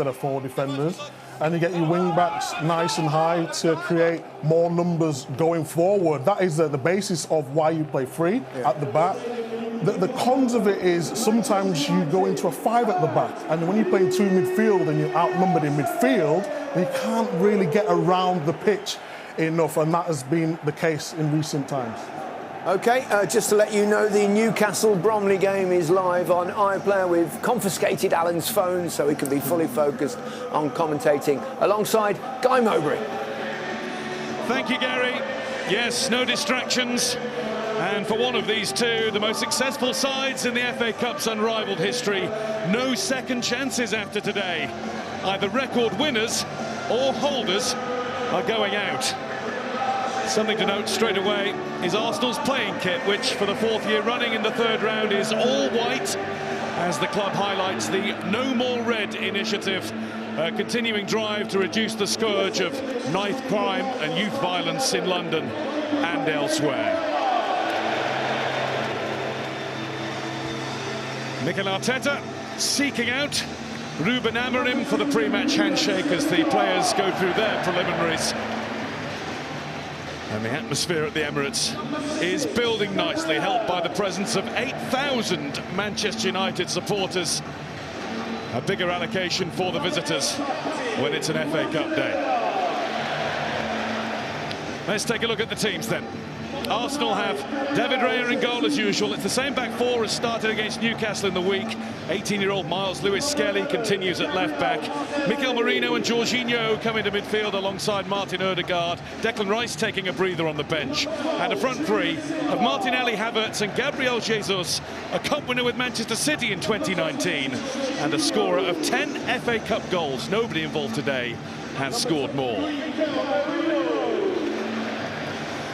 of 4 defenders, and you get your wing backs nice and high to create more numbers going forward. That is the basis of why you play 3 at the back. The cons of it is sometimes you go into a 5 at the back, and when you're playing 2 midfield and you're outnumbered in midfield, you can't really get around the pitch enough, and that has been the case in recent times. OK, just to let you know, the Newcastle-Bromley game is live on iPlayer. We've confiscated Alan's phone so he can be fully focused on commentating alongside Guy Mowbray. Thank you, Gary. Yes, no distractions. And for one of these two, the most successful sides in the FA Cup's unrivalled history, no second chances after today. Either record winners or holders are going out. Something to note straight away is Arsenal's playing kit, which for the 4th year running in the 3rd round is all white, as the club highlights the No More Red initiative, a continuing drive to reduce the scourge of knife crime and youth violence in London and elsewhere. Mikel Arteta seeking out Ruben Amorim for the pre-match handshake as the players go through their preliminaries. And the atmosphere at the Emirates is building nicely, helped by the presence of 8,000 Manchester United supporters. A bigger allocation for the visitors when it's an FA Cup day. Let's take a look at the teams then. Arsenal have David Raya in goal as usual. It's the same back 4 as started against Newcastle in the week. 18-year-old Miles Lewis-Skelly continues at left-back. Mikel Merino and Jorginho come into midfield alongside Martin Odegaard. Declan Rice taking a breather on the bench. And a front 3 of Martinelli, Havertz and Gabriel Jesus, a cup winner with Manchester City in 2019 and a scorer of 10 FA Cup goals. Nobody involved today has scored more.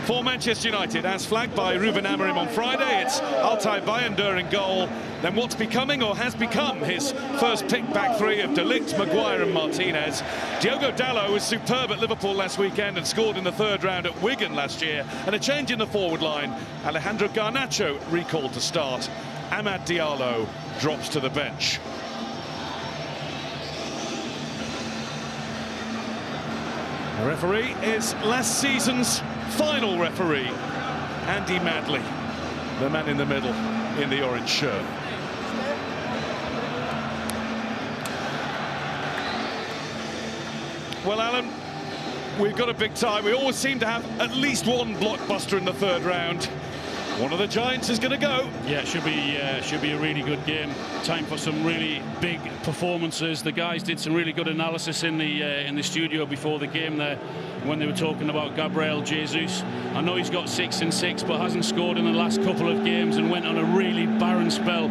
For Manchester United, as flagged by Ruben Amorim on Friday, it's Altay Bayındır in goal. Then what's becoming, or has become, his first pick back 3 of De Ligt, Maguire and Martinez. Diogo Dalot was superb at Liverpool last weekend and scored in the 3rd round at Wigan last year. And a change in the forward line. Alejandro Garnacho recalled to start. Amad Diallo drops to the bench. The referee is last season's final referee, Andy Madley, the man in the middle in the orange shirt. Well, Alan, we've got a big tie. We always seem to have at least one blockbuster in the 3rd round. One of the giants is going to go. Yeah, it should be a really good game. Time for some really big performances. The guys did some really good analysis in the studio before the game there, when they were talking about Gabriel Jesus. I know he's got 6 and 6, but hasn't scored in the last couple of games and went on a really barren spell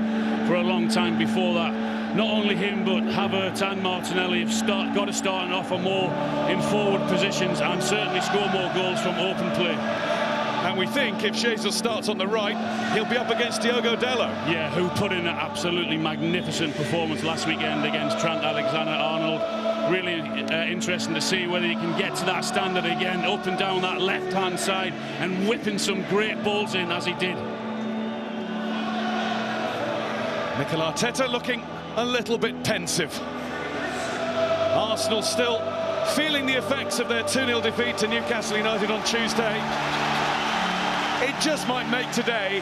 for a long time before that. Not only him, but Havertz and Martinelli have got to start off more in forward positions and certainly score more goals from open play. And we think if Jesus starts on the right, he'll be up against Diogo Dalot. Yeah, who put in an absolutely magnificent performance last weekend against Trent Alexander-Arnold. Really interesting to see whether he can get to that standard again, up and down that left-hand side and whipping some great balls in as he did. Mikel Arteta looking a little bit pensive. Arsenal still feeling the effects of their 2-0 defeat to Newcastle United on Tuesday. It just might make today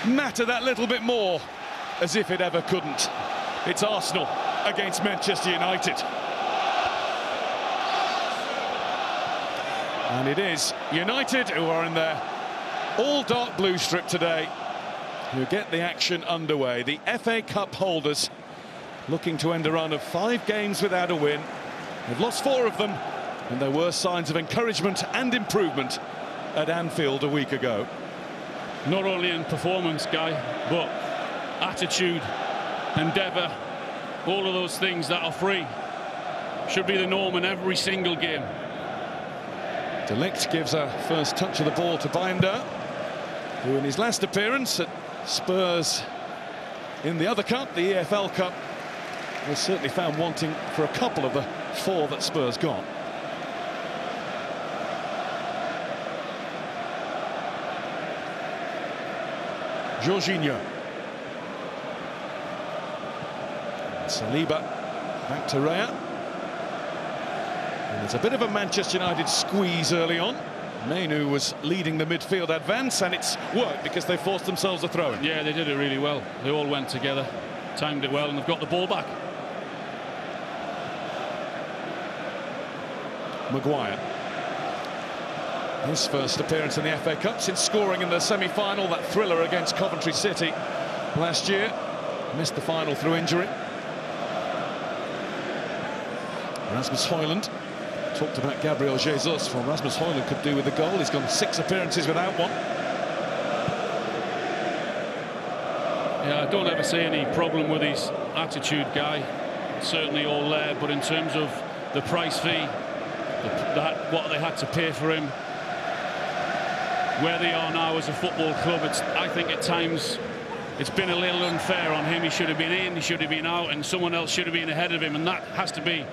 matter that little bit more, as if it ever couldn't. It's Arsenal against Manchester United. And it is United who are in their all dark blue strip today, who get the action underway. The FA Cup holders looking to end a run of 5 games without a win. They've lost 4 of them, and there were signs of encouragement and improvement at Anfield a week ago. Not only in performance, Guy, but attitude, endeavour, all of those things that are free should be the norm in every single game. De Ligt gives a first touch of the ball to Bayındır, who in his last appearance at Spurs in the other cup, the EFL Cup, was certainly found wanting for a couple of the 4 that Spurs got. Jorginho. Saliba back to Raya. And there's a bit of a Manchester United squeeze early on. Mainu was leading the midfield advance, and it's worked because they forced themselves a throw-in. Yeah, they did it really well. They all went together, timed it well, and they've got the ball back. Maguire. His first appearance in the FA Cup since scoring in the semi-final, that thriller against Coventry City last year. Missed the final through injury. Rasmus Højlund. Talked about Gabriel Jesus. Well, Rasmus Højlund could do with the goal. He's gone 6 appearances without one. Yeah, I don't ever see any problem with his attitude, Guy. It's certainly all there, but in terms of the price fee, what they had to pay for him, where they are now as a football club, I think at times it's been a little unfair on him. He should have been in, he should have been out, and someone else should have been ahead of him, and that has to be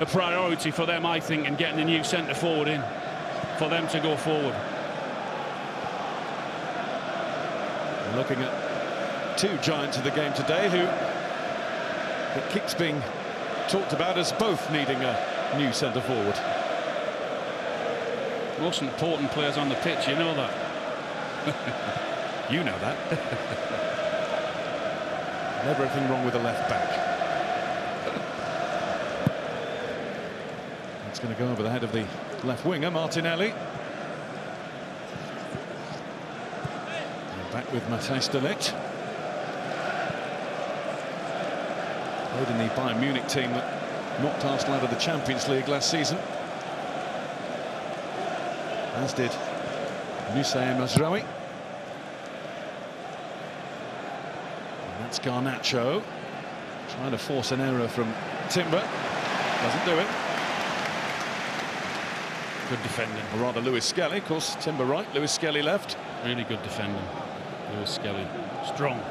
a priority for them, I think, in getting a new centre forward in, for them to go forward. Looking at 2 giants of the game today who it keeps being talked about as both needing a new centre forward. Most important players on the pitch, you know that. You know that. Never anything wrong with the left back. It's going to go over the head of the left winger, Martinelli. And back with Matthijs de Ligt. Played in the Bayern Munich team that knocked Arsenal out of the Champions League last season. As did Noussair Mazraoui. And that's Garnacho trying to force an error from Timber. Doesn't do it. Good defending. Or rather, Lewis Skelly, of course. Timber right, Lewis Skelly left. Really good defending. Lewis Skelly, strong.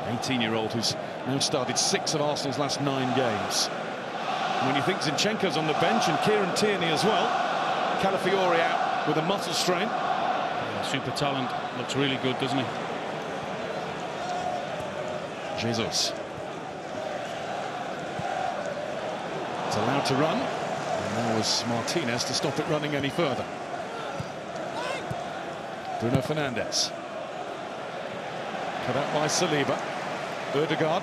18-year-old who's now started 6 of Arsenal's last 9 games. And when you think Zinchenko's on the bench and Kieran Tierney as well, Calafiori out with a muscle strain. Yeah, super talent. Looks really good, doesn't he? Jesus. It's allowed to run. And there was Martinez to stop it running any further. Bruno Fernandes. Cut out by Saliba. Ødegaard.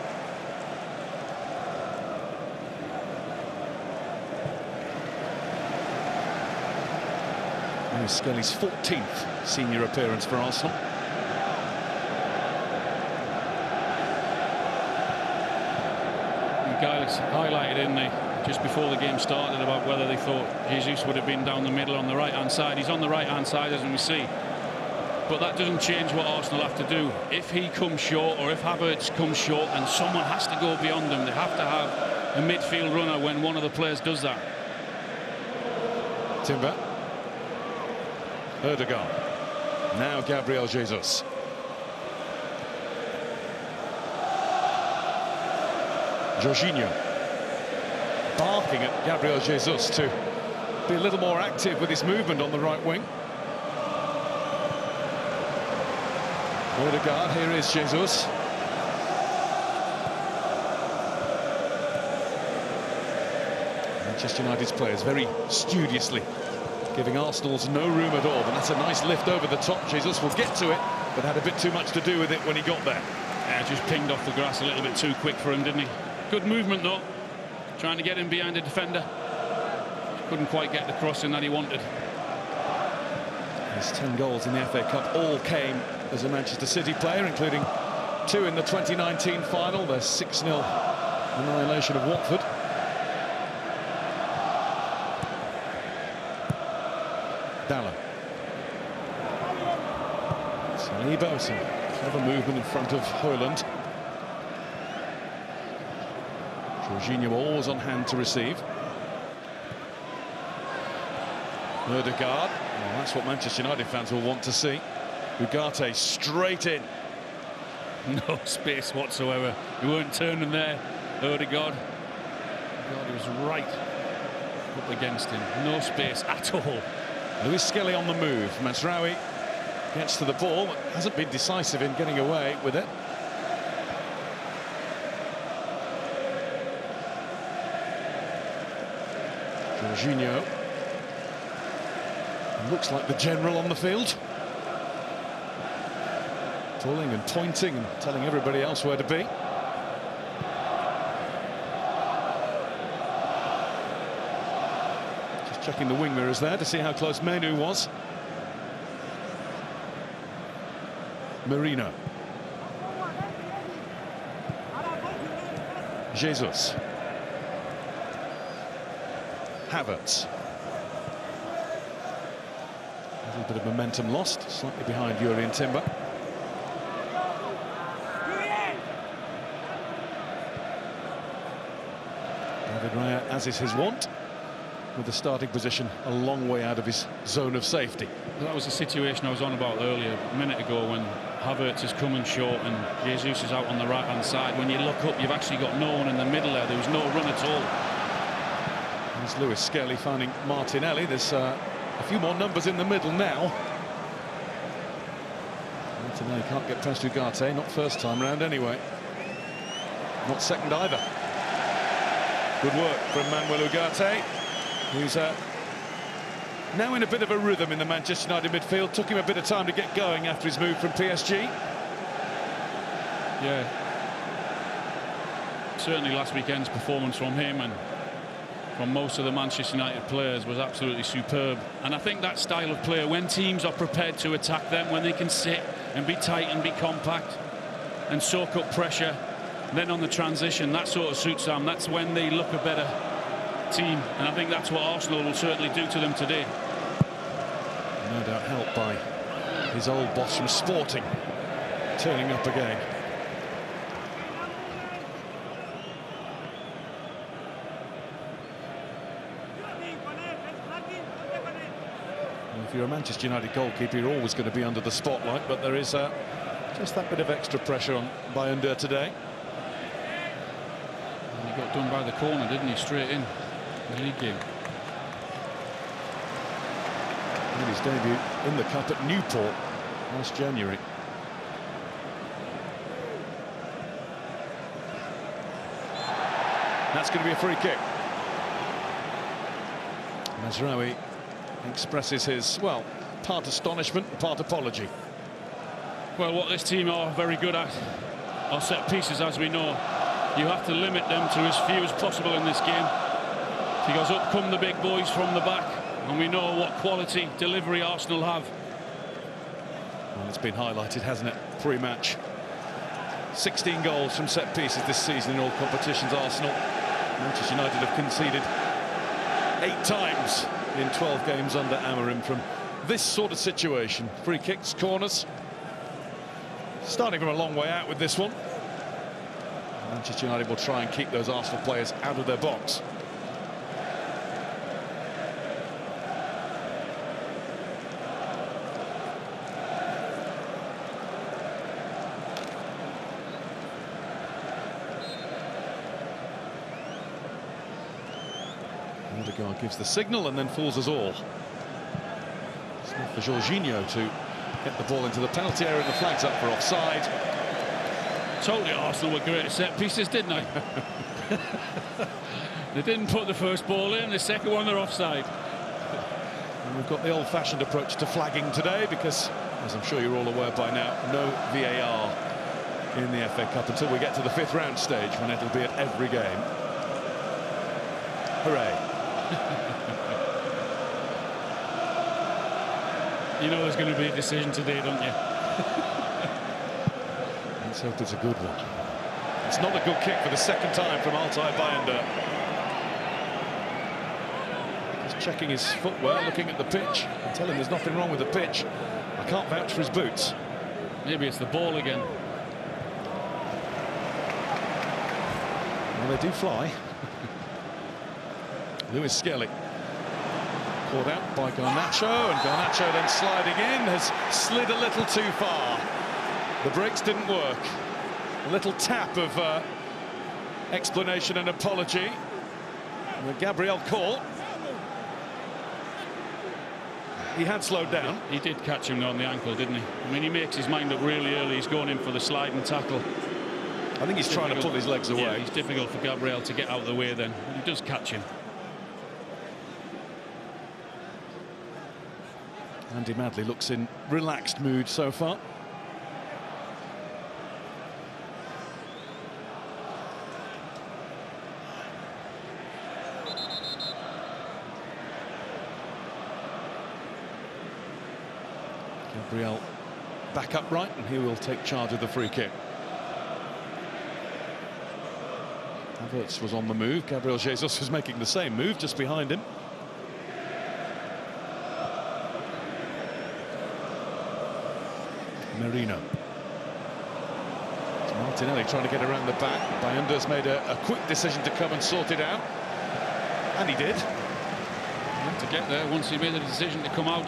Lewis Skelly's 14th senior appearance for Arsenal. The guys highlighted in just before the game started about whether they thought Jesus would have been down the middle on the right-hand side. He's on the right-hand side, as we see. But that doesn't change what Arsenal have to do. If he comes short, or if Havertz comes short, and someone has to go beyond them, they have to have a midfield runner when one of the players does that. Timber. Ødegaard. Now Gabriel Jesus. Jorginho. Barking at Gabriel Jesus to be a little more active with his movement on the right wing. Ødegaard, here is Jesus. Manchester United's players very studiously giving Arsenal's no room at all, but that's a nice lift over the top. Jesus will get to it, but had a bit too much to do with it when he got there. Yeah, just pinged off the grass a little bit too quick for him, didn't he? Good movement, though. Trying to get him behind the defender. Couldn't quite get the crossing that he wanted. His 10 goals in the FA Cup all came as a Manchester City player, including 2 in the 2019 final, their 6-0 annihilation of Watford. Dalla. Saliba, some clever movement in front of Højlund. Jorginho always on hand to receive. Ødegaard. Well, that's what Manchester United fans will want to see. Ugarte straight in. No space whatsoever. He weren't turning there. Ødegaard. He was right up against him. No space at all. Lewis Skelly on the move. Mazraoui gets to the ball, but hasn't been decisive in getting away with it. Jorginho. Looks like the general on the field. Pulling and pointing and telling everybody else where to be. Just checking the wing mirrors there to see how close Menu was. Merino. Jesus. Havertz. A little bit of momentum lost, slightly behind Jurrien Timber. David Raya, as is his wont, with the starting position a long way out of his zone of safety. That was the situation I was on about earlier, a minute ago, when Havertz is coming short and Jesus is out on the right-hand side. When you look up, you've actually got no one in the middle there. There was no run at all. There's Lewis Skelly finding Martinelli. There's a few more numbers in the middle now. Martinelli can't get past Ugarte, not first time round anyway. Not second either. Good work from Manuel Ugarte, who's now in a bit of a rhythm in the Manchester United midfield. Took him a bit of time to get going after his move from PSG. Yeah. Certainly last weekend's performance from him and from most of the Manchester United players was absolutely superb. And I think that style of player, when teams are prepared to attack them, when they can sit and be tight and be compact and soak up pressure, then on the transition, that sort of suits them. That's when they look a better team, and I think that's what Arsenal will certainly do to them today. No doubt helped by his old boss from Sporting turning up again. Well, if you're a Manchester United goalkeeper, you're always going to be under the spotlight, but there is just that bit of extra pressure on Bayanda today. And he got done by the corner, didn't he? Straight in the league game. Made his debut in the Cup at Newport last January. That's going to be a free kick. Mazraoui expresses his, well, part astonishment, part apology. Well, what this team are very good at are set pieces, as we know. You have to limit them to as few as possible in this game, because up come the big boys from the back, and we know what quality delivery Arsenal have. Well, it's been highlighted, hasn't it, pre-match. 16 goals from set pieces this season in all competitions. Arsenal, Manchester United have conceded 8 times in 12 games under Amorim from this sort of situation. Free kicks, corners. Starting from a long way out with this one. Manchester United will try and keep those Arsenal players out of their box. Odegaard gives the signal and then fools us all. It's not for Jorginho to get the ball into the penalty area, and the flag's up for offside. Told you Arsenal were great at set pieces, didn't I? They didn't put the first ball in, the second one they're offside. And we've got the old-fashioned approach to flagging today because, as I'm sure you're all aware by now, no VAR in the FA Cup until we get to the 5th round stage, when it'll be at every game. Hooray. You know there's going to be a decision today, don't you? Let's hope it's a good one. It's not a good kick for the second time from Altay Bayanda. He's checking his footwear, looking at the pitch, and telling him there's nothing wrong with the pitch. I can't vouch for his boots. Maybe it's the ball again. Well, they do fly. Lewis Skelly. Caught out by Garnacho, and Garnacho then sliding in has slid a little too far. The brakes didn't work. A little tap of explanation and apology. And Gabriel caught. He had slowed down. He did catch him on the ankle, didn't he? I mean, he makes his mind up really early. He's going in for the sliding tackle. I think he's trying to pull his legs away. Yeah, it's difficult for Gabriel to get out of the way then. He does catch him. Andy Madley looks in relaxed mood so far. Gabriel back upright, and he will take charge of the free kick. Havertz was on the move. Gabriel Jesus was making the same move just behind him. Merino. It's Martinelli trying to get around the back. Bayunda's made a quick decision to come and sort it out. And he did. To get there once he made the decision to come out.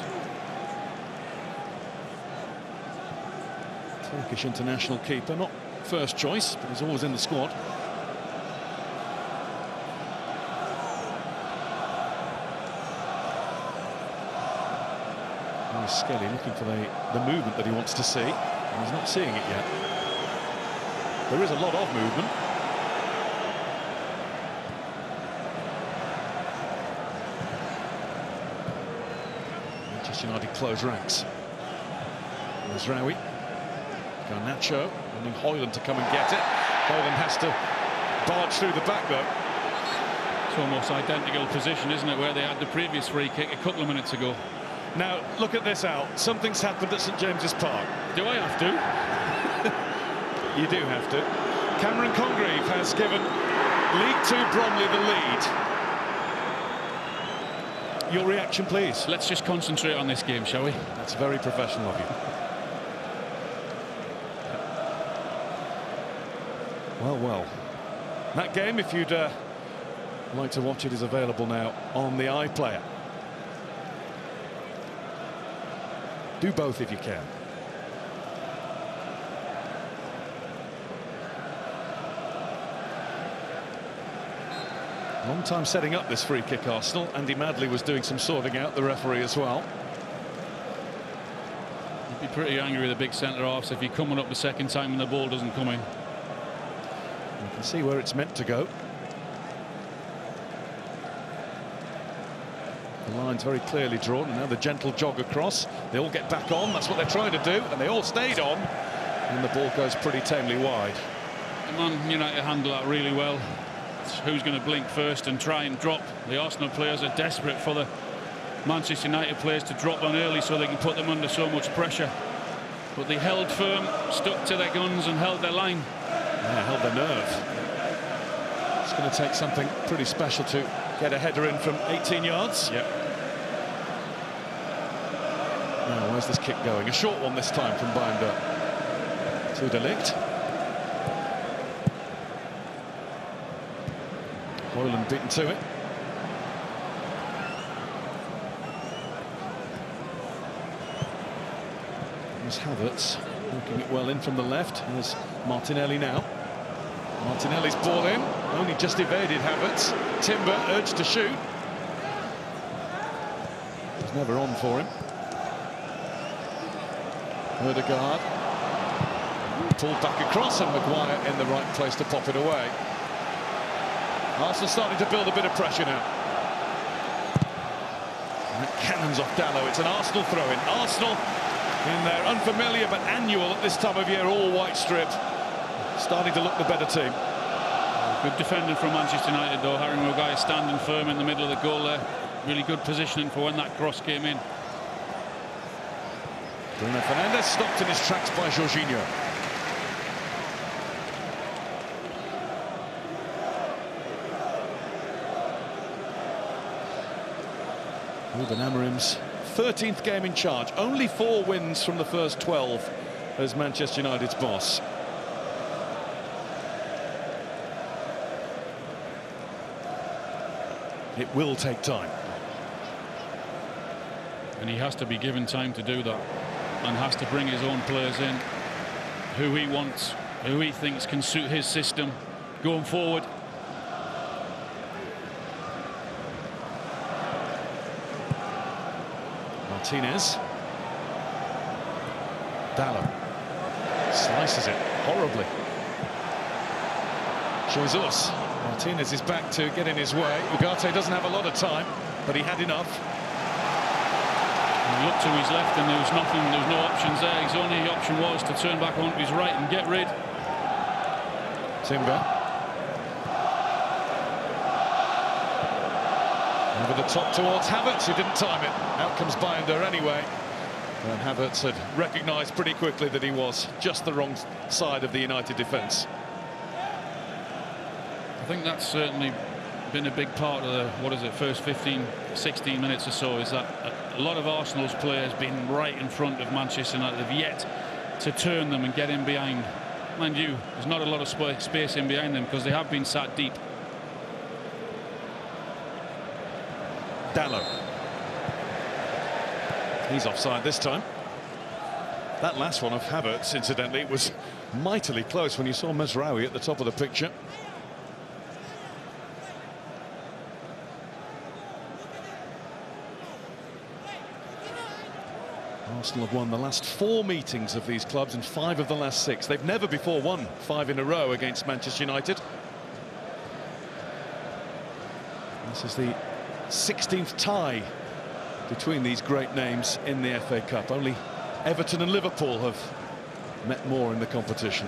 Turkish international keeper, not first choice, but he's always in the squad. Skelly looking for the movement that he wants to see, and he's not seeing it yet. There is a lot of movement. Manchester United close ranks. Mazraoui, Garnacho, wanting Højlund to come and get it. Højlund has to barge through the back though. It's almost identical position, isn't it, where they had the previous free kick a couple of minutes ago. Now, look at this, Al. Something's happened at St James's Park. Do I have to? You do have to. Cameron Congreve has given League Two Bromley the lead. Your reaction, please. Let's just concentrate on this game, shall we? That's very professional of you. Well. That game, if you'd like to watch it, is available now on the iPlayer. Do both if you can. Long time setting up this free kick, Arsenal. Andy Madley was doing some sorting out, the referee as well. You'd be pretty angry with the big centre-halves if you're coming up the second time and the ball doesn't come in. You can see where it's meant to go. The line's very clearly drawn, and now the gentle jog across. They all get back on, that's what they're trying to do, and they all stayed on. And the ball goes pretty tamely wide. And Man United handle that really well. It's who's going to blink first and try and drop. The Arsenal players are desperate for the Manchester United players to drop on early so they can put them under so much pressure. But they held firm, stuck to their guns and held their line. Yeah, held their nerve. It's going to take something pretty special to get a header in from 18 yards. Yep. Now, where's this kick going? A short one this time from Bayunda to De Ligt. Højlund beaten to it. There's Havertz working it well in from the left. There's Martinelli now. Martinelli's ball in, only just evaded Havertz. Timber urged to shoot. It was never on for him. Ødegaard pulled back across, and Maguire in the right place to pop it away. Arsenal starting to build a bit of pressure now. And it cannons off Dalot. It's an Arsenal throw-in. Arsenal in their unfamiliar but annual at this time of year all-white strip, starting to look the better team. Good defending from Manchester United though. Harry Maguire standing firm in the middle of the goal there. Really good positioning for when that cross came in. Bruno Fernandes stopped in his tracks by Jorginho. Ruben Amorim's 13th game in charge. Only 4 wins from the first 12 as Manchester United's boss. It will take time. And he has to be given time to do that, and has to bring his own players in, who he wants, who he thinks can suit his system going forward. Martinez. Dalot slices it horribly. Jesus. Martinez is back to get in his way. Ugarte doesn't have a lot of time, but he had enough. He looked to his left and there was nothing, there was no options there. His only option was to turn back onto his right and get rid. Timber. Over the top towards Havertz, who didn't time it. Out comes Binder anyway. And Havertz had recognised pretty quickly that he was just the wrong side of the United defence. I think that's certainly been a big part of the, what is it, first 15, 16 minutes or so, is that a lot of Arsenal's players been right in front of Manchester United. They've yet to turn them and get in behind. Mind you, there's not a lot of space in behind them because they have been sat deep. Dalot. He's offside this time. That last one of Havertz, incidentally, was mightily close when you saw Mazraoui at the top of the picture. Arsenal have won the last 4 meetings of these clubs and 5 of the last 6. They've never before won 5 in a row against Manchester United. This is the 16th tie between these great names in the FA Cup. Only Everton and Liverpool have met more in the competition.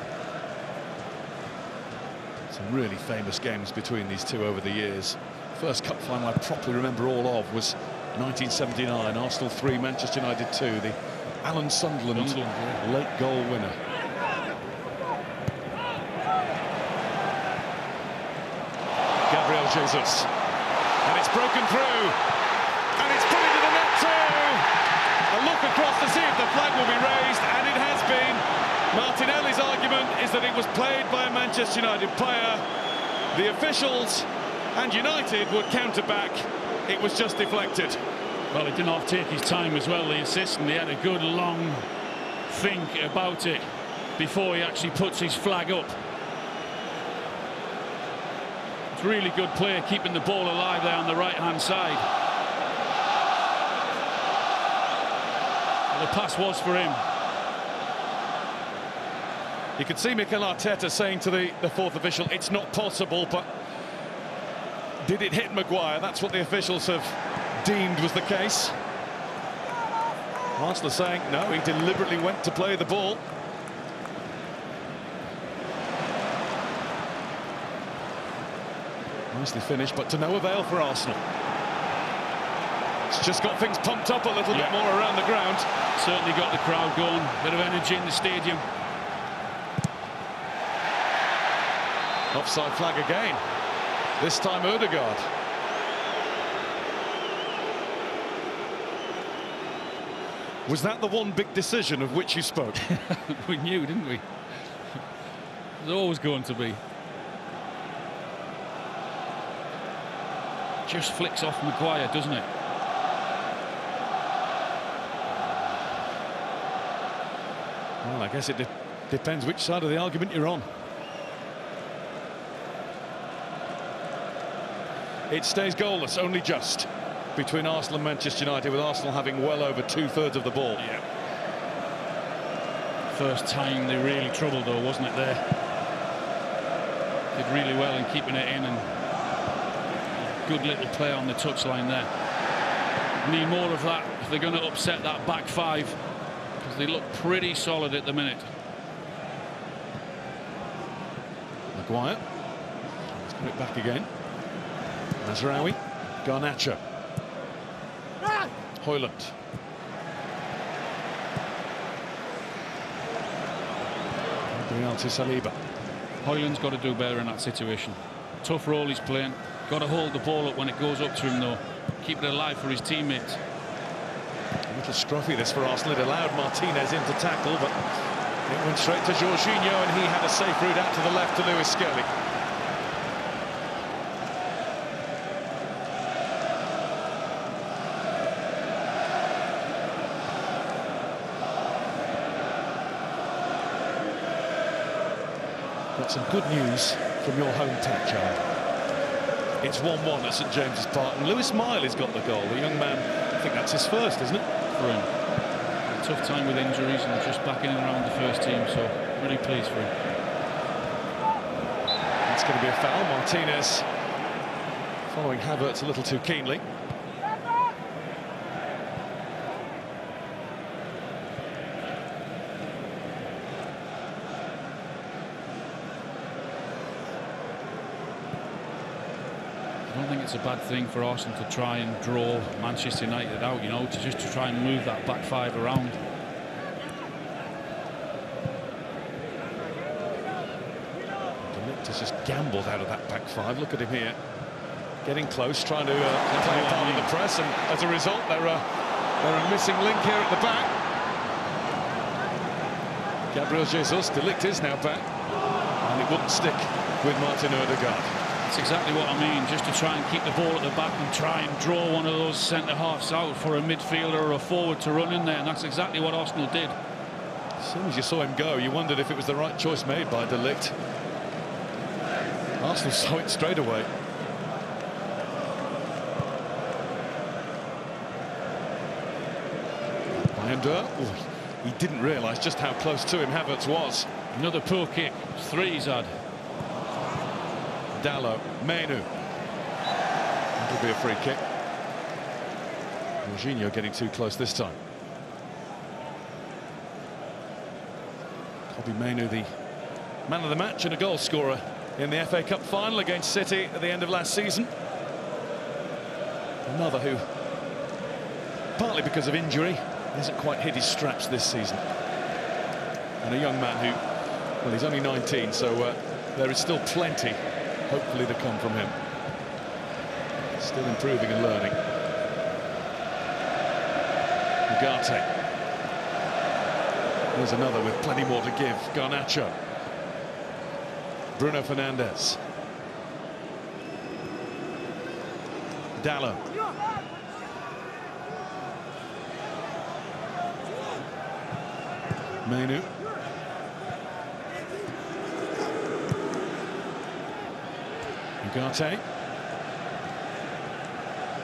Some really famous games between these two over the years. First cup final I properly remember all of was 1979, Arsenal 3, Manchester United 2, the Alan Sunderland late goal winner. Gabriel Jesus, and it's broken through, and it's put into the net too. A look across to see if the flag will be raised, and it has been. Martinelli's argument is that it was played by a Manchester United player. The officials and United would counter back. It was just deflected. Well, he didn't have to take his time as well, the assistant. He had a good long think about it before he actually puts his flag up. It's really good play, keeping the ball alive there on the right-hand side. The pass was for him. You could see Mikel Arteta saying to the fourth official, it's not possible, but did it hit Maguire? That's what the officials have deemed was the case. Arsenal saying, no, he deliberately went to play the ball. Nicely finished, but to no avail for Arsenal. It's just got things pumped up a little bit more around the ground. Certainly got the crowd going, bit of energy in the stadium. Offside flag again. This time Ødegaard. Was that the one big decision of which you spoke? We knew, didn't we? There's always going to be. Just flicks off Maguire, doesn't it? Well, I guess it depends which side of the argument you're on. It stays goalless, only just, between Arsenal and Manchester United, with Arsenal having well over 2/3 of the ball. Yeah. First time they really troubled, though, wasn't it, there? Did really well in keeping it in, and good little play on the touchline there. Need more of that if they're going to upset that back five, because they look pretty solid at the minute. Maguire. Let's put it back again. Mazraoui, Garnacho, Højlund. Gabriel to Saliba. Højlund's got to do better in that situation. Tough role he's playing. Got to hold the ball up when it goes up to him, though. Keep it alive for his teammates. A little scruffy this for Arsenal. It allowed Martinez in to tackle, but it went straight to Jorginho, and he had a safe route out to the left to Lewis Skelly. Got some good news from your home Chad. It's 1-1 at St James's Park, and Lewis Miley's got the goal. The young man, I think that's his first, isn't it? For him. A tough time with injuries and just back in and around the first team, so really pleased for him. It's going to be a foul. Martinez following Havertz a little too keenly. I don't think it's a bad thing for Arsenal to try and draw Manchester United out, you know, to try and move that back five around. De Ligt has just gambled out of that back five. Look at him here, getting close, trying to play part of the press, and as a result, they're a missing link here at the back. Gabriel Jesus, De Ligt is now back, and it wouldn't stick with Martin Ødegaard. That's exactly what I mean, just to try and keep the ball at the back and try and draw one of those centre-halves out for a midfielder or a forward to run in there, and that's exactly what Arsenal did. As soon as you saw him go, you wondered if it was the right choice made by De Ligt. Arsenal saw it straight away. Bayanda, he didn't realise just how close to him Havertz was. Another poor kick. 3 he's had. Dalot, Menu. That'll be a free kick. Jorginho getting too close this time. Kobbie Mainoo, the man of the match and a goal scorer in the FA Cup final against City at the end of last season. Another who, partly because of injury, hasn't quite hit his straps this season. And a young man who, well, he's only 19, so there is still plenty, hopefully, to come from him. Still improving and learning. Ugarte. There's another with plenty more to give. Garnacho. Bruno Fernandes. Dalot. Mainoo. Ugarte.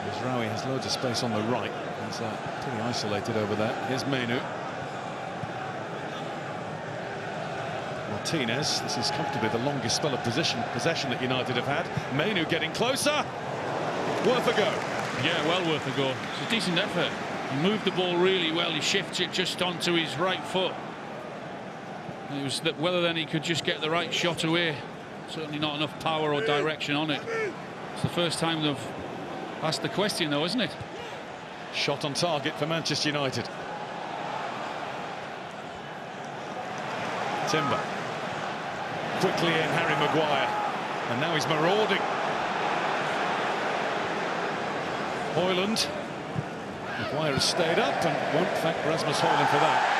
Mazraoui has loads of space on the right. He's pretty isolated over there. Here's Mainoo. Martinez. This is comfortably the longest spell of possession that United have had. Mainoo getting closer. Worth a go. Yeah, well worth a go. It's a decent effort. He moved the ball really well. He shifts it just onto his right foot. It was that whether then he could just get the right shot away. Certainly not enough power or direction on it. It's the first time they've asked the question, though, isn't it? Shot on target for Manchester United. Timber. Quickly in, Harry Maguire. And now he's marauding. Højlund. Maguire has stayed up and won't thank Rasmus Højlund for that.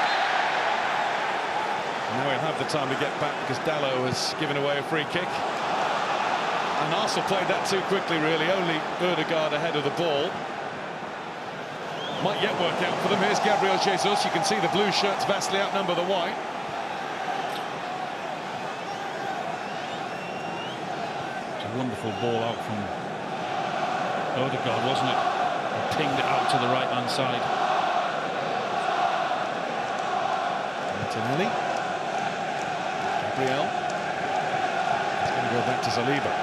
And now he'll have the time to get back because Dalot has given away a free kick. And Arsenal played that too quickly, really. Only Ødegaard ahead of the ball. Might yet work out for them. Here's Gabriel Jesus. You can see the blue shirts vastly outnumber the white. It's a wonderful ball out from Ødegaard, wasn't it? He pinged it out to the right-hand side. Martinelli. Gabriel. It's going to go back to Saliba.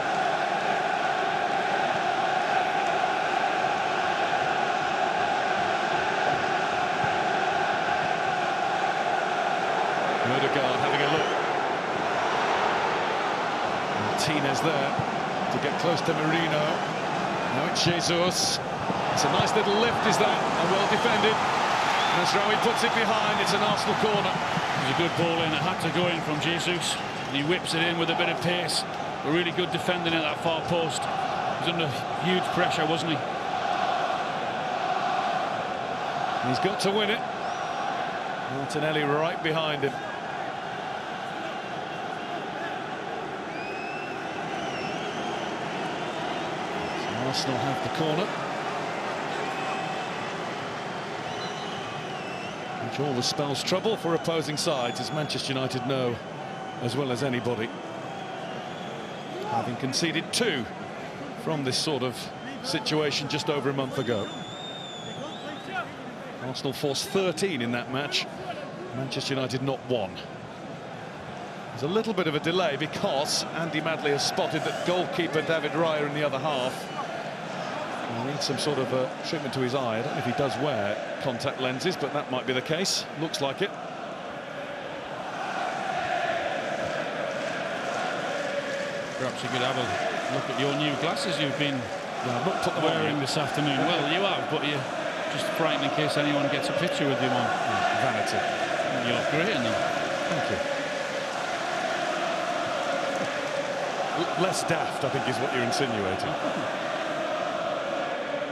Ødegaard having a look. Martinez there to get close to Merino. Now it's Jesus. It's a nice little lift, is that? And well defended. Mazraoui puts it behind. It's an Arsenal corner. It was a good ball in. It had to go in from Jesus. And he whips it in with a bit of pace. A really good defending at that far post. He was under huge pressure, wasn't he? He's got to win it. Martinelli right behind him. So Arsenal have the corner. Which always spells trouble for opposing sides, as Manchester United know as well as anybody. Having conceded 2 from this sort of situation just over a month ago. Arsenal forced 13 in that match. Manchester United not 1. There's a little bit of a delay because Andy Madley has spotted that goalkeeper David Raya in the other half needs some sort of treatment to his eye. I don't know if he does wear contact lenses, but that might be the case. Looks like it. Perhaps he could have Look at your new glasses you've been wearing this afternoon. Well, you have, but you're just frightened in case anyone gets a picture with you on. Vanity. You're great in them. Thank you. Less daft, I think, is what you're insinuating.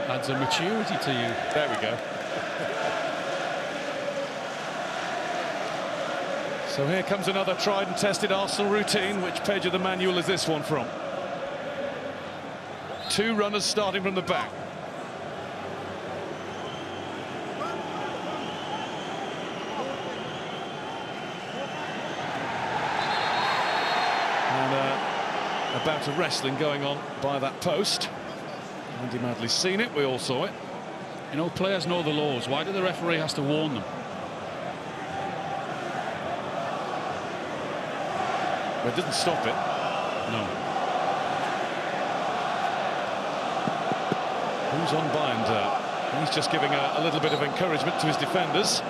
Adds a maturity to you. There we go. So here comes another tried and tested Arsenal routine. Which page of the manual is this one from? 2 runners starting from the back. And a bout of wrestling going on by that post. Andy Madley's seen it, we all saw it. You know, players know the laws. Why do the referee has to warn them? But it didn't stop it. No. Who's on Binder? He's just giving a little bit of encouragement to his defenders.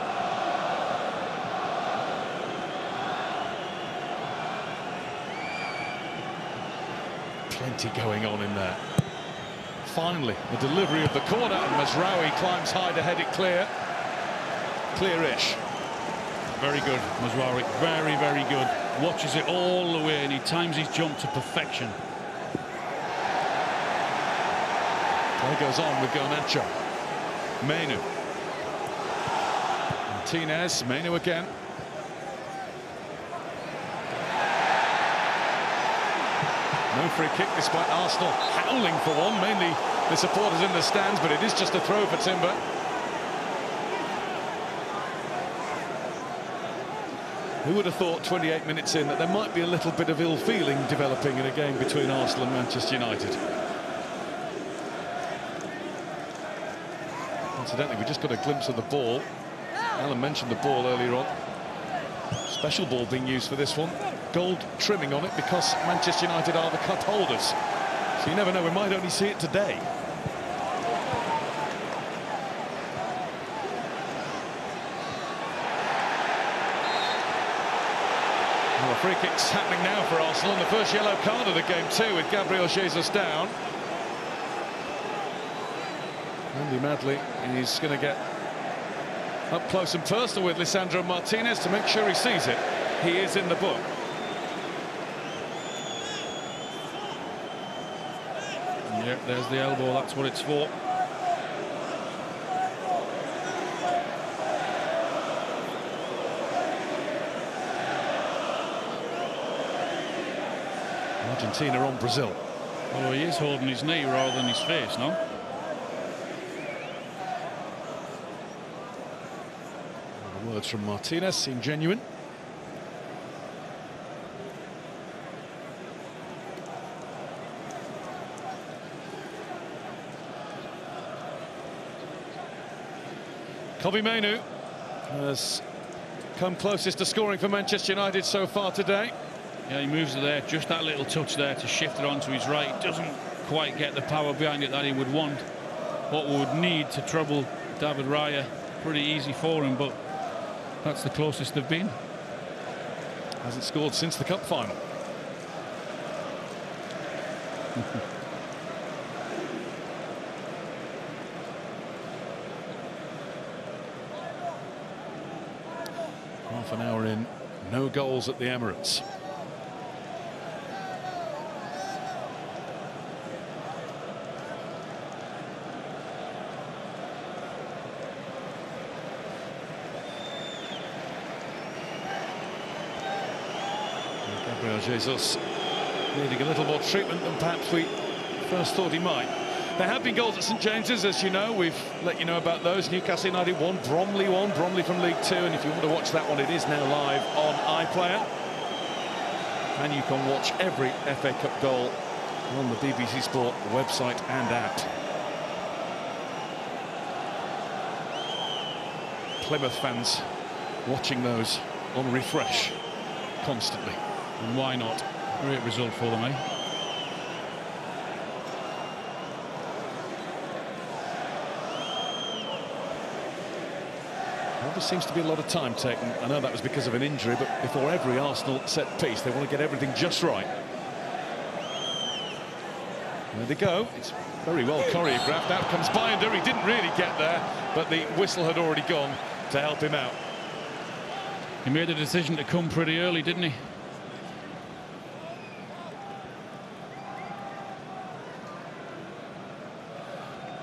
Plenty going on in there. Finally, the delivery of the corner, and Mazraoui climbs high to head it clear. Clear-ish. Very good, Mazraoui. Very, very good. Watches it all the way, and he times his jump to perfection. Play goes on with Garnacho. Mainoo. Martinez, Mainoo again. No free kick despite Arsenal howling for one, mainly the supporters in the stands, but it is just a throw for Timber. Who would have thought 28 minutes in that there might be a little bit of ill feeling developing in a game between Arsenal and Manchester United? Incidentally, we just got a glimpse of the ball. Alan mentioned the ball earlier on. Special ball being used for this one. Gold trimming on it because Manchester United are the cup holders. So you never know, we might only see it today. Well, the free kick's happening now for Arsenal, and the first yellow card of the game too, with Gabriel Jesus down. Andy Madley is going to get up close and personal with Lisandro Martinez to make sure he sees it. He is in the book. Yeah, there's the elbow, that's what it's for. Argentina on Brazil. Oh, he is holding his knee rather than his face, no? The words from Martinez seem genuine. Kobbie Mainoo has come closest to scoring for Manchester United so far today. Yeah, he moves it there, just that little touch there to shift it onto his right. Doesn't quite get the power behind it that he would want. What we would need to trouble David Raya, pretty easy for him, but that's the closest they've been. Hasn't scored since the cup final. Half an hour in, no goals at the Emirates. Gabriel Jesus needing a little more treatment than perhaps we first thought he might. There have been goals at St James's, as you know. We've let you know about those. Newcastle United 1, Bromley 1, Bromley from League 2. And if you want to watch that one, it is now live on iPlayer. And you can watch every FA Cup goal on the BBC Sport website and app. Plymouth fans watching those on refresh constantly. And why not? Great result for them, eh? Well, there seems to be a lot of time taken. I know that was because of an injury, but before every Arsenal set piece, they want to get everything just right. There they go. It's very well choreographed. Out comes Binder. He didn't really get there, but the whistle had already gone to help him out. He made a decision to come pretty early, didn't he?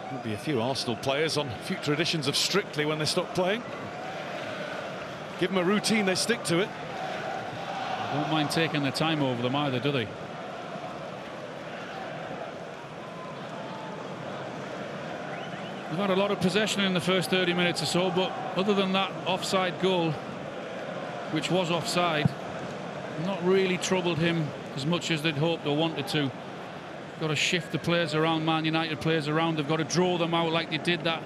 There'll be a few Arsenal players on future editions of Strictly when they stop playing. Give them a routine, they stick to it. Won't mind taking their time over them either, do they? They've had a lot of possession in the first 30 minutes or so, but other than that offside goal, which was offside, not really troubled him as much as they'd hoped or wanted to. Got to shift the players around, Man United players around. They've got to draw them out like they did that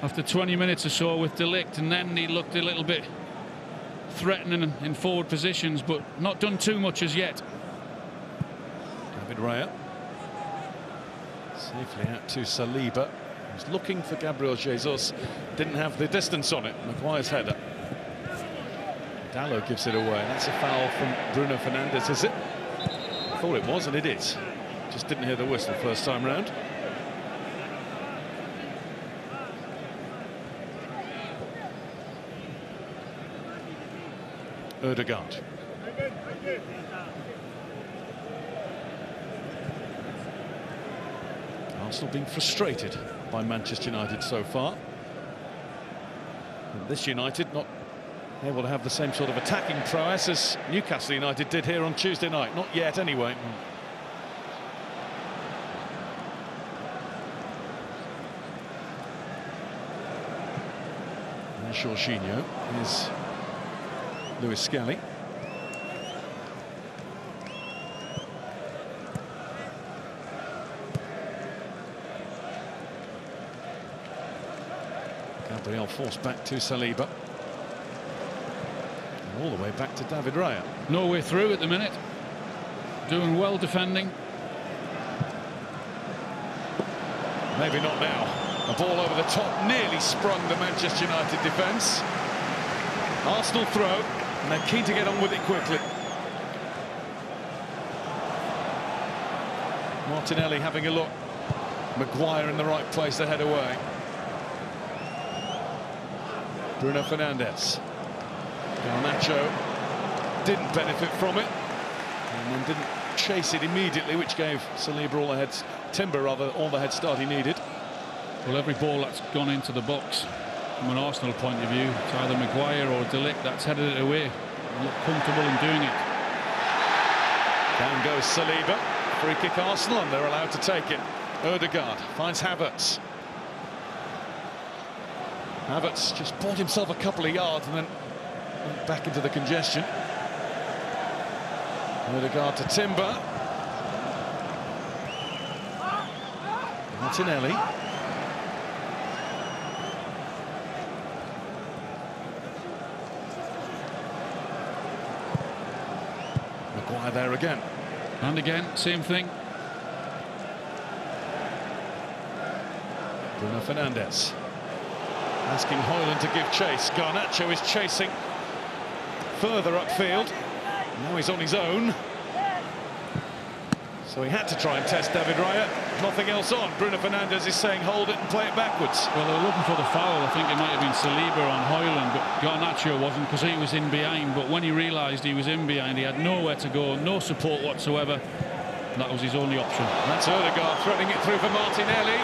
after 20 minutes or so with De Ligt, and then he looked a little bit threatening in forward positions, but not done too much as yet. David Raya safely out to Saliba. He was looking for Gabriel Jesus, didn't have the distance on it. Maguire's header. Dalot gives it away. That's a foul from Bruno Fernandes, is it? I thought it was, and it is. Just didn't hear the whistle first time round. Ødegaard. Arsenal being frustrated by Manchester United so far. And this United not able to have the same sort of attacking prowess as Newcastle United did here on Tuesday night. Not yet, anyway. And Jorginho is Lewis Skelly. Gabriel forced back to Saliba. And all the way back to David Raya. No way through at the minute. Doing well defending. Maybe not now. A ball over the top nearly sprung the Manchester United defence. Arsenal throw, and they're keen to get on with it quickly. Martinelli having a look. Maguire in the right place to head away. Bruno Fernandes. Garnacho didn't benefit from it, and then didn't chase it immediately, which gave Saliba all the heads, Timber rather, all the head start he needed. Well, every ball that's gone into the box, from an Arsenal point of view, it's either Maguire or De Ligt that's headed it away. They look comfortable in doing it. Down goes Saliba. Free kick Arsenal, and they're allowed to take it. Ødegaard finds Havertz. Havertz just bought himself a couple of yards and then went back into the congestion. Ødegaard to Timber. Martinelli. Maguire there again. And again, same thing. Bruno Fernandes asking Højlund to give chase. Garnacho is chasing further upfield. Now he's on his own. So he had to try and test David Raya. Nothing else on. Bruno Fernandes is saying hold it and play it backwards. Well, they were looking for the foul. I think it might have been Saliba on Højlund, but Garnacho wasn't because he was in behind. But when he realised he was in behind, he had nowhere to go, no support whatsoever. That was his only option. That's Ødegaard threading it through for Martinelli.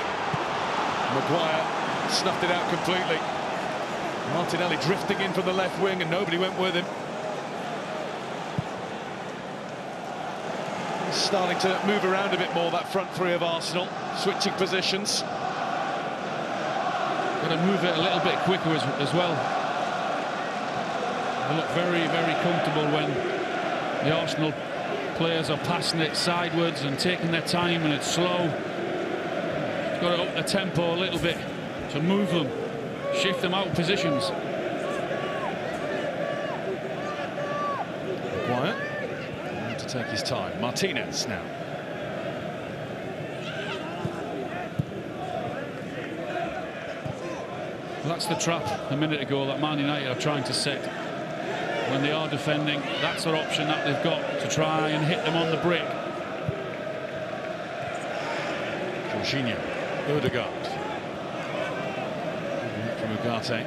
Maguire snuffed it out completely. Martinelli drifting in from the left wing and nobody went with him. He's starting to move around a bit more, that front three of Arsenal, switching positions. Got to move it a little bit quicker as well. They look very, very comfortable when the Arsenal players are passing it sideways and taking their time, and it's slow. It's got to up the tempo a little bit to move them, shift them out positions. Maguire to take his time. Martinez now. Well, that's the trap a minute ago that Man United are trying to set. When they are defending, that's their option that they've got to try and hit them on the break. Jorginho, Ødegaard, from Ugarte.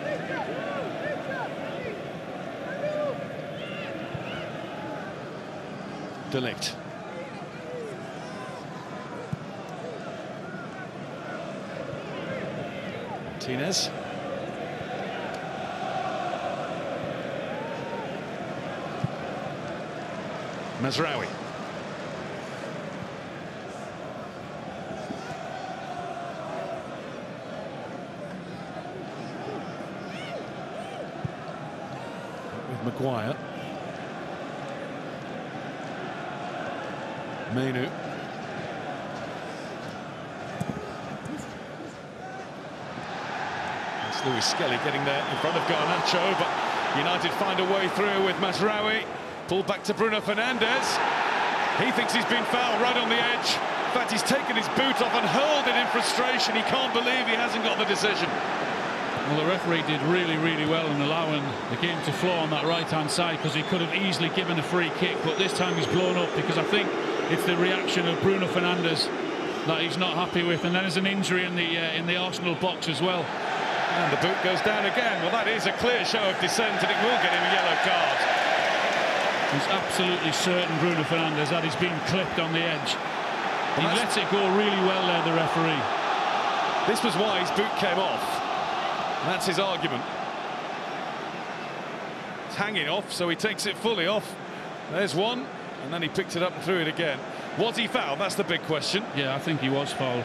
De Ligt. Martinez. Mazraoui. With Maguire. Mainoo. It's Luis Skelly getting there in front of Garnacho, but United find a way through with Mazraoui. Pulled back to Bruno Fernandes. He thinks he's been fouled right on the edge. In fact, he's taken his boot off and hurled it in frustration. He can't believe he hasn't got the decision. Well, the referee did really, really well in allowing the game to flow on that right-hand side, because he could have easily given a free kick, but this time he's blown up because I think it's the reaction of Bruno Fernandes that he's not happy with, and then there's an injury in the Arsenal box as well. And the boot goes down again. Well, that is a clear show of dissent, and it will get him a yellow card. He's absolutely certain, Bruno Fernandes, that he's been clipped on the edge. He lets it go really well there, the referee. This was why his boot came off. That's his argument. It's hanging off, so he takes it fully off. There's one, and then he picked it up and threw it again. Was he fouled? That's the big question. Yeah, I think he was fouled.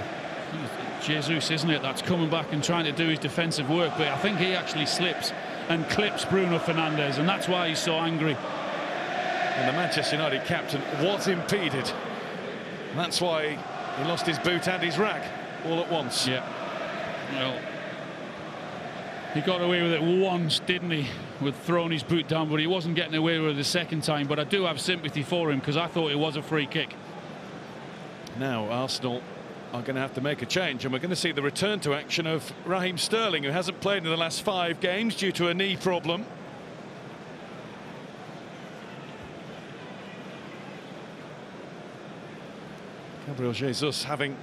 Jesus, isn't it, that's coming back and trying to do his defensive work, but I think he actually slips and clips Bruno Fernandes, and that's why he's so angry. And the Manchester United captain was impeded. And that's why he lost his boot and his rag all at once. Yeah. Well, he got away with it once, didn't he, with throwing his boot down, but he wasn't getting away with it the second time. But I do have sympathy for him, because I thought it was a free kick. Now Arsenal are going to have to make a change, and we're going to see the return to action of Raheem Sterling, who hasn't played in the last 5 games due to a knee problem. Gabriel Jesus, having,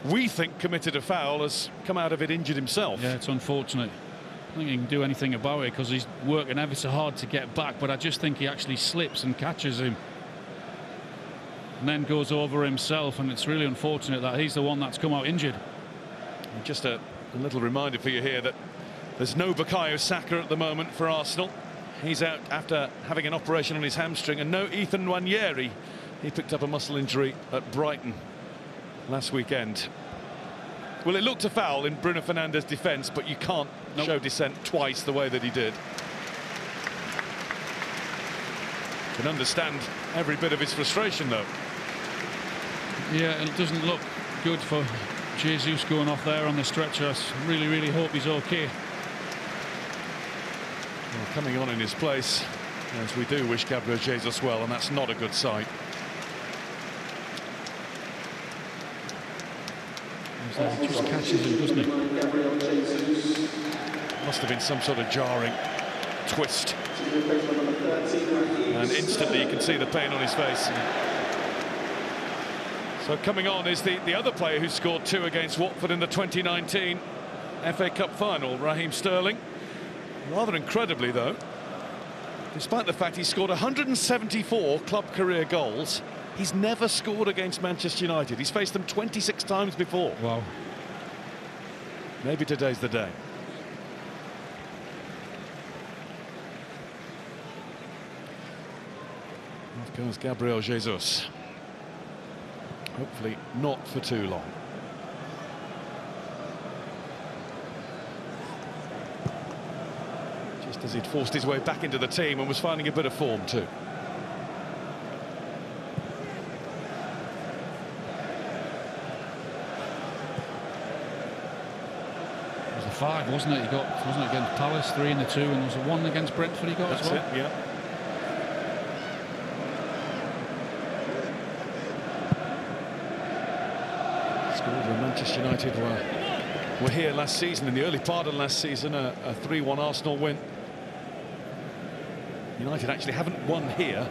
we think, committed a foul, has come out of it injured himself. Yeah, it's unfortunate. I don't think he can do anything about it, because he's working ever so hard to get back, but I just think he actually slips and catches him and then goes over himself, and it's really unfortunate that he's the one that's come out injured. And just a little reminder for you here that there's no Bukayo Saka at the moment for Arsenal. He's out after having an operation on his hamstring, and no Ethan Nwaneri. He picked up a muscle injury at Brighton last weekend. Well, it looked a foul in Bruno Fernandes' defence, but you can't show dissent twice the way that he did. Can understand every bit of his frustration, though. Yeah, it doesn't look good for Jesus going off there on the stretcher. I really, really hope he's okay. Well, coming on in his place, as we do wish Gabriel Jesus well, and that's not a good sight. He just catches him, doesn't he? Must have been some sort of jarring twist. And instantly you can see the pain on his face. So coming on is the other player who scored 2 against Watford in the 2019 FA Cup final, Raheem Sterling. Rather incredibly, though, despite the fact he scored 174 club career goals, he's never scored against Manchester United. He's faced them 26 times before. Wow. Maybe today's the day. Off goes Gabriel Jesus. Hopefully not for too long. Just as he'd forced his way back into the team and was finding a bit of form too. It was a 5, wasn't it? He got, wasn't it, against Palace, 3 in the 2, and there was a 1 against Brentford he got That's as well. it, yeah. Scored when Manchester United were here last season, in the early part of last season, a 3-1 Arsenal win. United actually haven't won here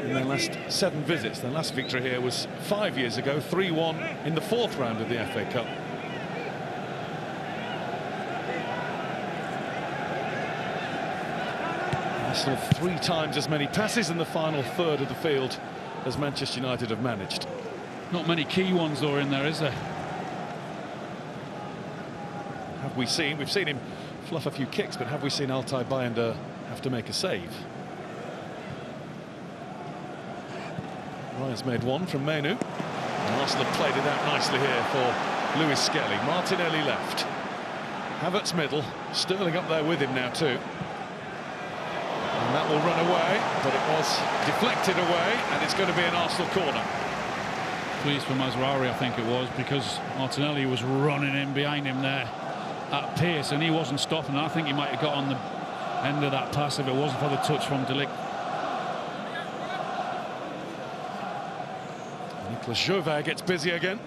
in their last 7 visits. Their last victory here was 5 years ago, 3-1 in the 4th round of the FA Cup. Arsenal 3 times as many passes in the final third of the field as Manchester United have managed. Not many key ones though in there, is there? Have we seen? We've seen him fluff a few kicks, but have we seen Altay Bayındır have to make a save? Ryan's made one from Menu. And Arsenal have played it out nicely here for Lewis Skelly. Martinelli left. Havertz middle. Sterling up there with him now too. And that will run away, but it was deflected away, and it's going to be an Arsenal corner. Pleased for Mazraoui, I think it was, because Martinelli was running in behind him there at pace, and he wasn't stopping. I think he might have got on the end of that pass if it wasn't for the touch from De Ligt. Nicolas Jovet gets busy again.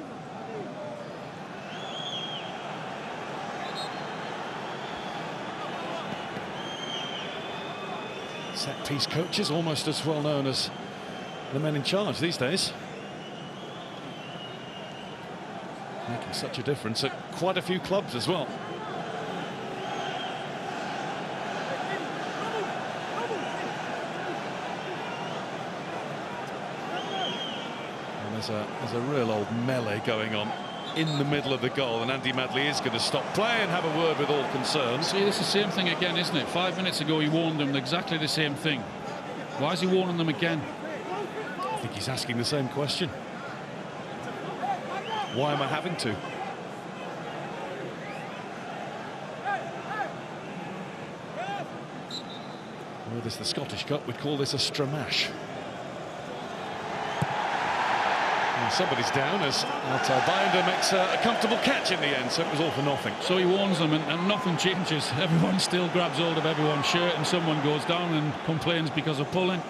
Set-piece coaches almost as well known as the men in charge these days. Making such a difference at quite a few clubs as well. And there's a real old melee going on in the middle of the goal, and Andy Madley is going to stop play and have a word with all concerned. See, it's the same thing again, isn't it? 5 minutes ago he warned them exactly the same thing. Why is he warning them again? I think he's asking the same question. Why am I having to? Were this the Scottish Cup, we'd call this a stramash. And somebody's down as Altay Bayındır makes a comfortable catch in the end, so it was all for nothing. So he warns them and nothing changes. Everyone still grabs hold of everyone's shirt and someone goes down and complains because of pulling.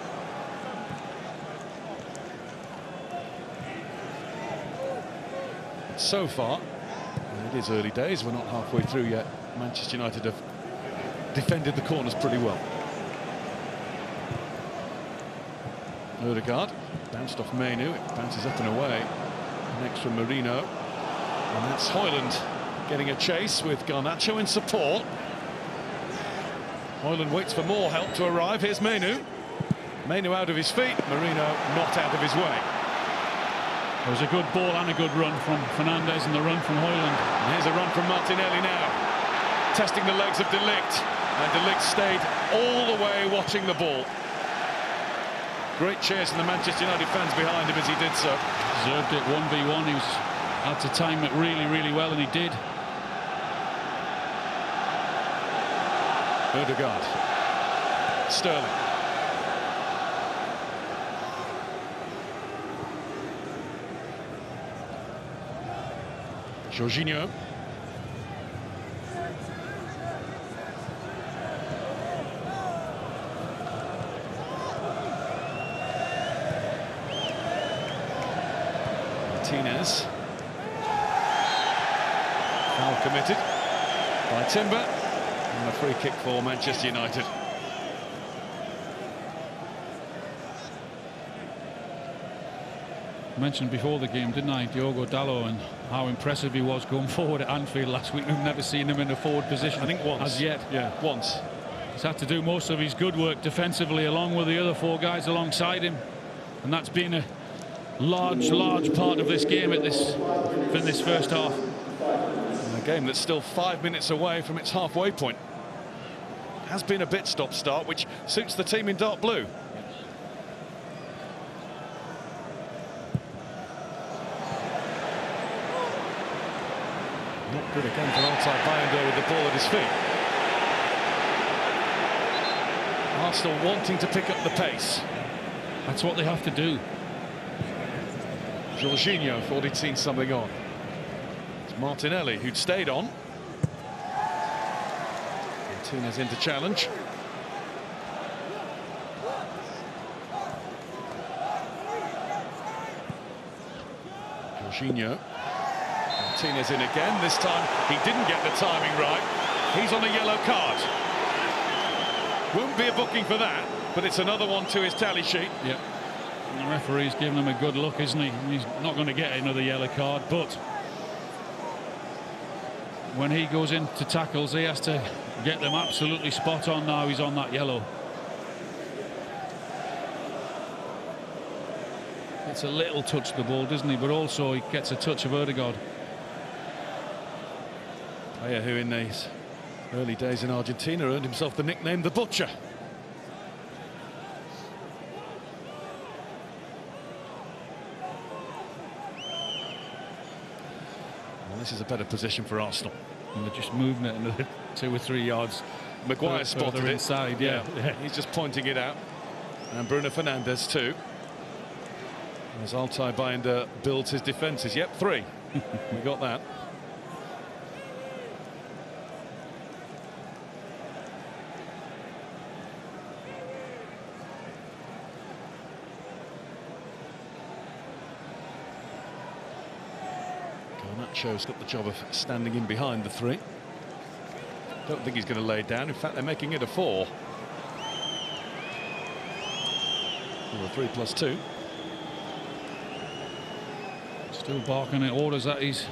So far, and it is early days, we're not halfway through yet, Manchester United have defended the corners pretty well. Ødegaard bounced off Menu, it bounces up and away. Next from Merino, and that's Højlund getting a chase with Garnacho in support. Højlund waits for more help to arrive. Here's Menu. Menu out of his feet, Merino not out of his way. There was a good ball and a good run from Fernandes, and the run from Højlund. And here's a run from Martinelli now, testing the legs of De Ligt, and De Ligt stayed all the way watching the ball. Great cheers from the Manchester United fans behind him as he did so. Deserved it. 1v1. He had to time it really, really well, and he did. Ødegaard. Sterling. Jorginho. Martinez. Foul committed by Timber, and a free kick for Manchester United. I mentioned before the game, didn't I, Diogo Dalot, and how impressive he was going forward at Anfield last week. We've never seen him in a forward position. I think once. As yet. Yeah, once. He's had to do most of his good work defensively along with the other 4 guys alongside him, and that's been a large part of this game in this first half. And a game that's still 5 minutes away from its halfway point. Has been a bit stop-start, which suits the team in dark blue. Not good again for Altay Bayındır with the ball at his feet. Arsenal wanting to pick up the pace. That's what they have to do. Jorginho thought he'd seen something on. It's Martinelli who'd stayed on. Martinez into challenge. Jorginho. Martinez in again. This time he didn't get the timing right. He's on a yellow card. Won't be a booking for that, but it's another one to his tally sheet. Yeah. And the referee's giving him a good look, isn't he? He's not going to get another yellow card, but when he goes into tackles, he has to get them absolutely spot on. Now he's on that yellow. It's a little touch the ball, doesn't he? But also he gets a touch of Ødegaard. Player who in his early days in Argentina earned himself the nickname the Butcher. Well, this is a better position for Arsenal. And they're just moving it another 2 or 3 yards. Maguire spotted it inside, yeah. He's just pointing it out. And Bruno Fernandes too. As Altay Bayındır builds his defences. Yep, 3. We got that. Garnacho's got the job of standing in behind the 3. Don't think he's going to lay down. In fact, they're making it a 4. Or a 3+2. Still barking at orders at his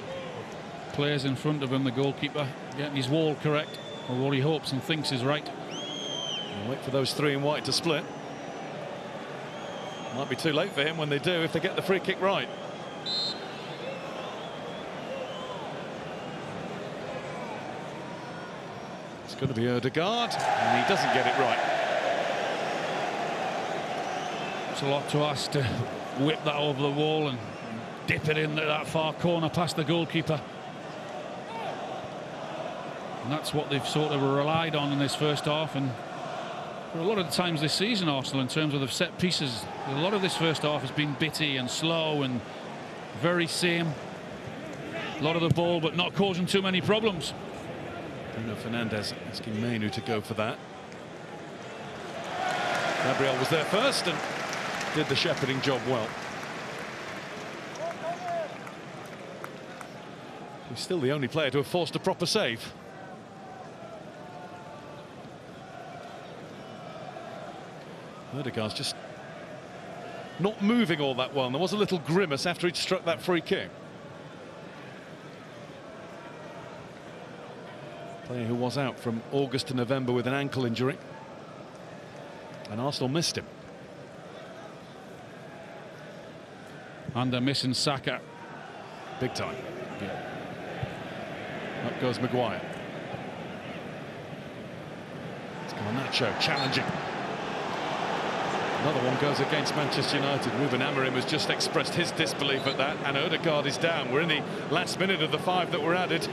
players in front of him, the goalkeeper, getting his wall correct, or what he hopes and thinks is right. We'll wait for those 3 in white to split. Might be too late for him when they do, if they get the free kick right. It's going to be Ødegaard, and he doesn't get it right. It's a lot to ask to whip that over the wall and dip it in that far corner past the goalkeeper. And that's what they've sort of relied on in this first half, and for a lot of the times this season, Arsenal, in terms of the set pieces, a lot of this first half has been bitty and slow and very same. A lot of the ball, but not causing too many problems. Bruno Fernandes asking Mainoo to go for that. Gabriel was there first and did the shepherding job well. He's still the only player to have forced a proper save. Ødegaard's just not moving all that well. And there was a little grimace after he'd struck that free kick. Player who was out from August to November with an ankle injury. And Arsenal missed him. And they're missing Saka. Big time. Yeah. Up goes Maguire. It's Garnacho challenging. Another one goes against Manchester United. Ruben Amorim has just expressed his disbelief at that, and Ødegaard is down. We're in the last minute of the 5 that were added,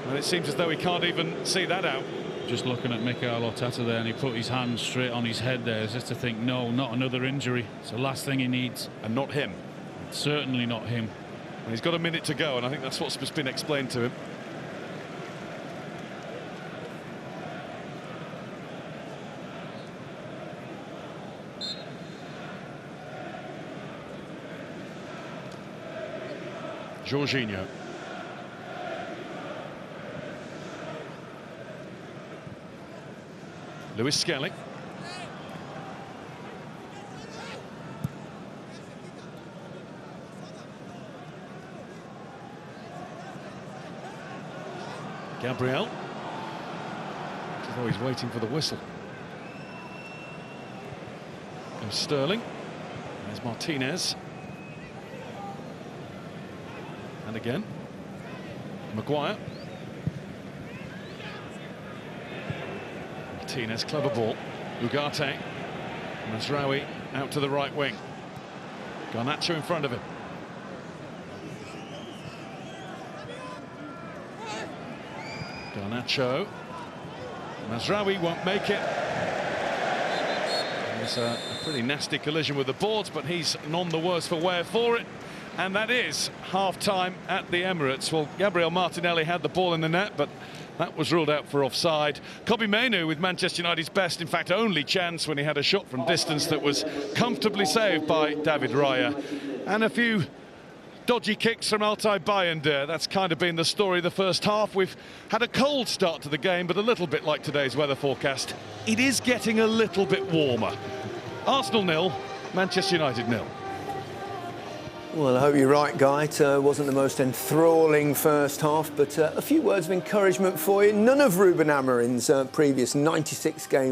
and it seems as though he can't even see that out. Just looking at Mikel Arteta there, and he put his hand straight on his head there, just to think, no, not another injury. It's the last thing he needs. And not him. Certainly not him. And he's got a minute to go, and I think that's what's been explained to him. Jorginho. Lewis Skelly. Gabriel. As though he's waiting for the whistle. There's Sterling. There's Martinez. And again, Maguire. Martinez, clever ball. Ugarte. Mazraoui out to the right wing. Garnacho in front of him. Garnacho. Mazraoui won't make it. There's a pretty nasty collision with the boards, but he's none the worse for wear for it. And that is half-time at the Emirates. Well, Gabriel Martinelli had the ball in the net, but that was ruled out for offside. Kobbie Mainoo with Manchester United's best, in fact, only chance when he had a shot from distance that was comfortably saved by David Raya. And a few dodgy kicks from Altay Bayındır. That's kind of been the story of the first half. We've had a cold start to the game, but a little bit like today's weather forecast, it is getting a little bit warmer. Arsenal 0, Manchester United 0. Well, I hope you're right, Guy. It wasn't the most enthralling first half, but a few words of encouragement for you. None of Ruben Amorim's previous 96 games